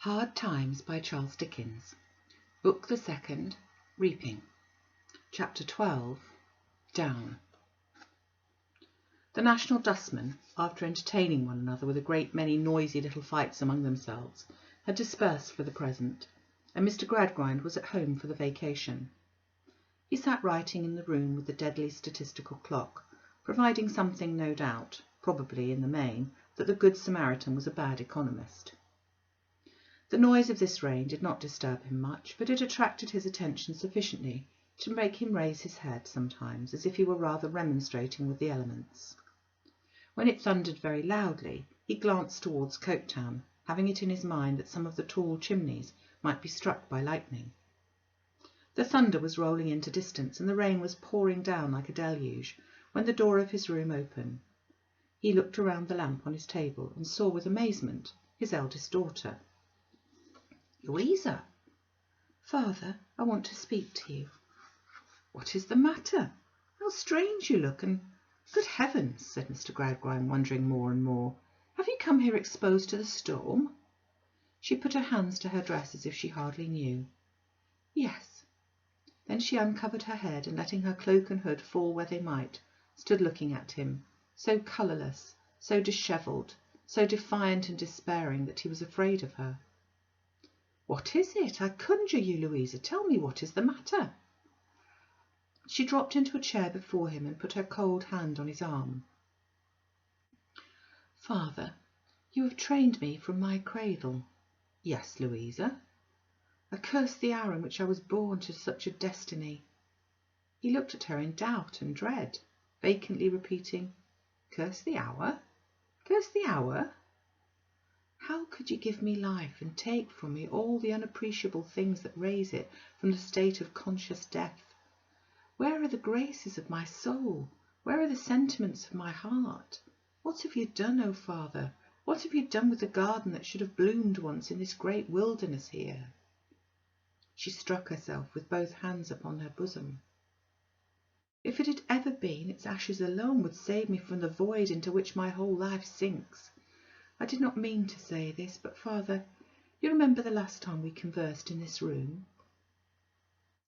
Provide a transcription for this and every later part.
Hard Times by Charles Dickens. Book the Second, Reaping. Chapter 12, Down. The National Dustmen, after entertaining one another with a great many noisy little fights among themselves, had dispersed for the present, and Mr. Gradgrind was at home for the vacation. He sat writing in the room with the deadly statistical clock, providing something, no doubt, probably in the main, that the Good Samaritan was a bad economist. The noise of this rain did not disturb him much, but it attracted his attention sufficiently to make him raise his head sometimes, as if he were rather remonstrating with the elements. When it thundered very loudly, he glanced towards Coketown, having it in his mind that some of the tall chimneys might be struck by lightning. The thunder was rolling into distance, and the rain was pouring down like a deluge, when the door of his room opened. He looked around the lamp on his table, and saw with amazement his eldest daughter. "Louisa!" "Father, I want to speak to you." "What is the matter? How strange you look, and good heavens," said Mr. Gradgrind, wondering more and more, "have you come here exposed to the storm?" She put her hands to her dress as if she hardly knew. "Yes." Then she uncovered her head, and letting her cloak and hood fall where they might, stood looking at him, so colourless, so dishevelled, so defiant and despairing that he was afraid of her. "What is it? I conjure you, Louisa, tell me what is the matter." She dropped into a chair before him and put her cold hand on his arm. "Father, you have trained me from my cradle." "Yes, Louisa." "I curse the hour in which I was born to such a destiny." He looked at her in doubt and dread, vacantly repeating, "Curse the hour? Curse the hour? How could you give me life and take from me all the unappreciable things that raise it from the state of conscious death? Where are the graces of my soul? Where are the sentiments of my heart? What have you done, O Father? What have you done with the garden that should have bloomed once in this great wilderness here?" She struck herself with both hands upon her bosom. "If it had ever been, its ashes alone would save me from the void into which my whole life sinks. I did not mean to say this, but, Father, you remember the last time we conversed in this room?"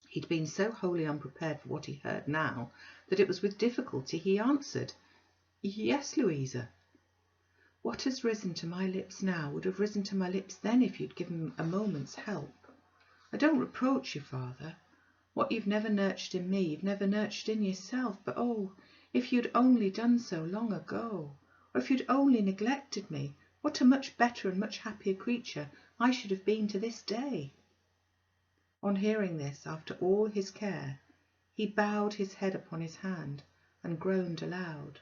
He'd been so wholly unprepared for what he heard now that it was with difficulty he answered, "Yes, Louisa." "What has risen to my lips now would have risen to my lips then if you'd given a moment's help. I don't reproach you, Father. What you've never nurtured in me, you've never nurtured in yourself. But oh, if you'd only done so long ago, or if you'd only neglected me, what a much better and much happier creature I should have been to this day." On hearing this, after all his care, he bowed his head upon his hand and groaned aloud.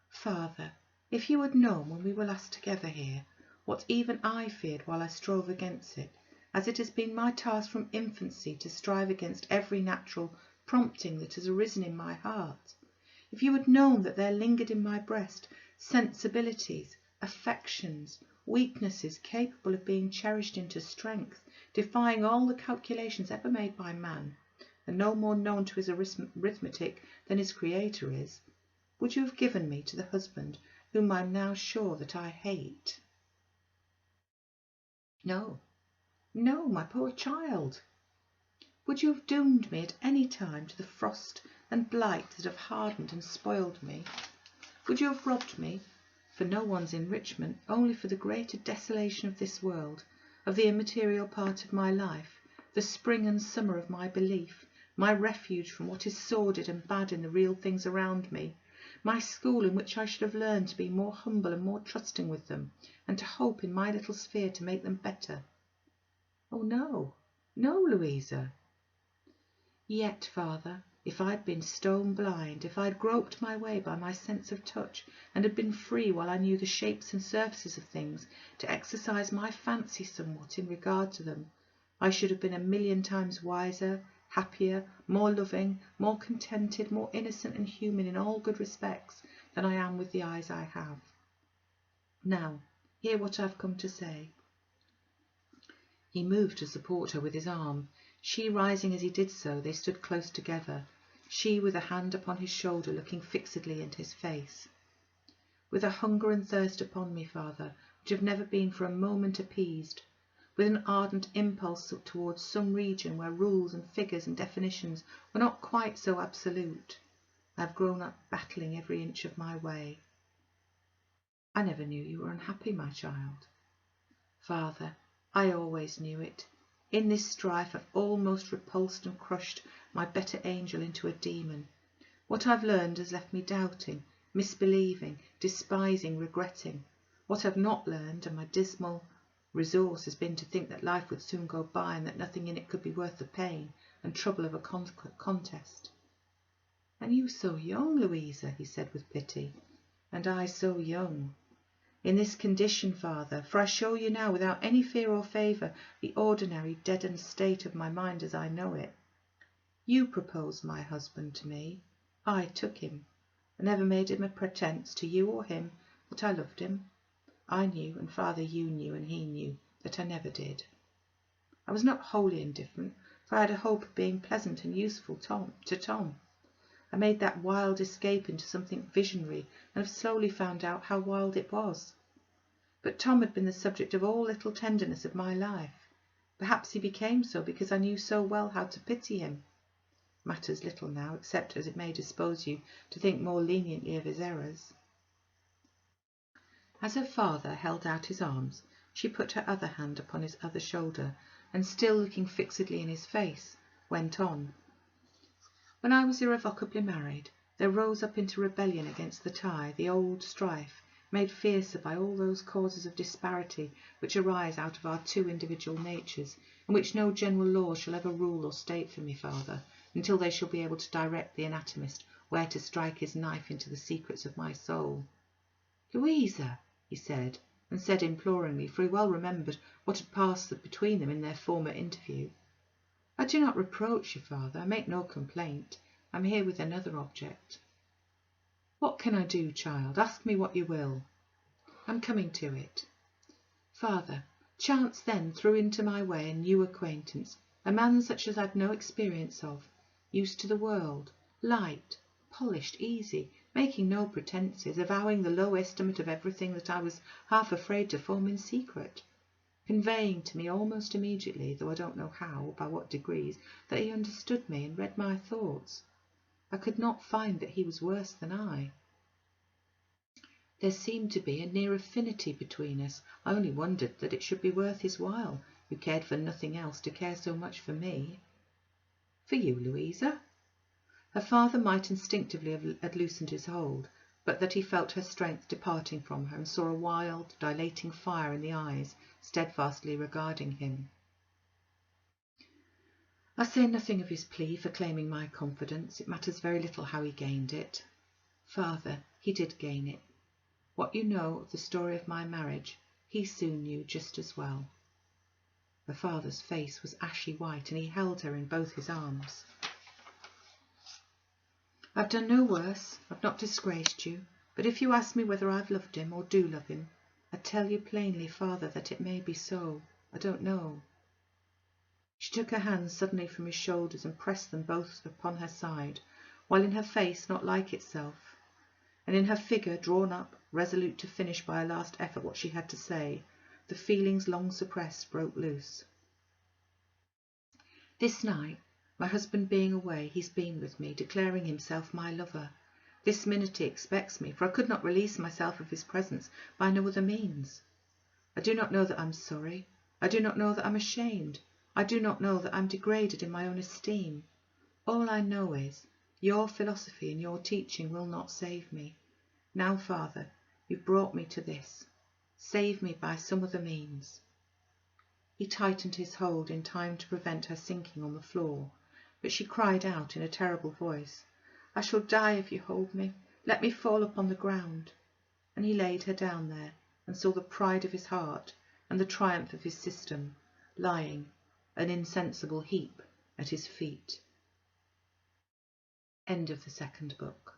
"Father, if you had known when we were last together here, what even I feared while I strove against it, as it has been my task from infancy to strive against every natural prompting that has arisen in my heart, if you had known that there lingered in my breast sensibilities, affections, weaknesses capable of being cherished into strength, defying all the calculations ever made by man, and no more known to his arithmetic than his Creator is, would you have given me to the husband whom I am now sure that I hate? No, no, my poor child. Would you have doomed me at any time to the frost and blight that have hardened and spoiled me? Would you have robbed me, for no one's enrichment, only for the greater desolation of this world, of the immaterial part of my life, the spring and summer of my belief, my refuge from what is sordid and bad in the real things around me, my school in which I should have learned to be more humble and more trusting with them, and to hope in my little sphere to make them better? Oh, no, no, Louisa. Yet, Father, if I'd been stone blind, if I'd groped my way by my sense of touch, and had been free while I knew the shapes and surfaces of things, to exercise my fancy somewhat in regard to them, I should have been a million times wiser, happier, more loving, more contented, more innocent and human in all good respects than I am with the eyes I have. Now, hear what I've come to say." He moved to support her with his arm. She rising as he did so, they stood close together, she with a hand upon his shoulder looking fixedly into his face. "With a hunger and thirst upon me, Father, which have never been for a moment appeased, with an ardent impulse towards some region where rules and figures and definitions were not quite so absolute. I have grown up battling every inch of my way. I never knew you were unhappy, my child. Father, I always knew it. In this strife I've almost repulsed and crushed my better angel into a demon. What I've learned has left me doubting, misbelieving, despising, regretting. What I've not learned, and my dismal resource has been to think that life would soon go by and that nothing in it could be worth the pain and trouble of a contest. And you so young, Louisa, he said with pity, and I so young. In this condition, father, for I show you now without any fear or favour the ordinary deadened state of my mind as I know it. You proposed my husband to me. I took him. I never made him a pretence to you or him that I loved him. I knew, and father, you knew, and he knew, that I never did. I was not wholly indifferent, for I had a hope of being pleasant and useful to Tom. I made that wild escape into something visionary, and have slowly found out how wild it was. But Tom had been the subject of all little tenderness of my life. Perhaps he became so because I knew so well how to pity him. Matters little now, except as it may dispose you to think more leniently of his errors. As her father held out his arms, she put her other hand upon his other shoulder, and still looking fixedly in his face, went on. When I was irrevocably married, there rose up into rebellion against the tie the old strife, made fiercer by all those causes of disparity which arise out of our two individual natures, and which no general law shall ever rule or state for me, father, until they shall be able to direct the anatomist where to strike his knife into the secrets of my soul. Louisa, he said, and said imploringly, for he well remembered what had passed between them in their former interview. I do not reproach you, father, I make no complaint. I am here with another object. What can I do, child? Ask me what you will. I'm coming to it. Father, chance then threw into my way a new acquaintance, a man such as I'd no experience of, used to the world, light, polished, easy, making no pretences, avowing the low estimate of everything that I was half afraid to form in secret, conveying to me almost immediately, though I don't know how or by what degrees, that he understood me and read my thoughts. I could not find that he was worse than I. There seemed to be a near affinity between us. I only wondered that it should be worth his while, who cared for nothing else, to care so much for me. For you, Louisa? Her father might instinctively have loosened his hold, but that he felt her strength departing from her, and saw a wild, dilating fire in the eyes, steadfastly regarding him. I say nothing of his plea for claiming my confidence. It matters very little how he gained it. Father, he did gain it. What you know of the story of my marriage, he soon knew just as well. Her father's face was ashy white, and he held her in both his arms. I've done no worse, I've not disgraced you, but if you ask me whether I've loved him or do love him, I tell you plainly, father, that it may be so. I don't know. She took her hands suddenly from his shoulders and pressed them both upon her side, while in her face not like itself, and in her figure drawn up, resolute to finish by a last effort what she had to say, the feelings long suppressed broke loose. This night, my husband being away, he's been with me, declaring himself my lover. This minute he expects me, for I could not release myself of his presence by no other means. I do not know that I'm sorry. I do not know that I'm ashamed. I do not know that I'm degraded in my own esteem. All I know is, your philosophy and your teaching will not save me. Now, father, you've brought me to this. Save me by some other means. He tightened his hold in time to prevent her sinking on the floor, but she cried out in a terrible voice, I shall die if you hold me. Let me fall upon the ground. And he laid her down there, and saw the pride of his heart and the triumph of his system lying, an insensible heap, at his feet. End of the second book.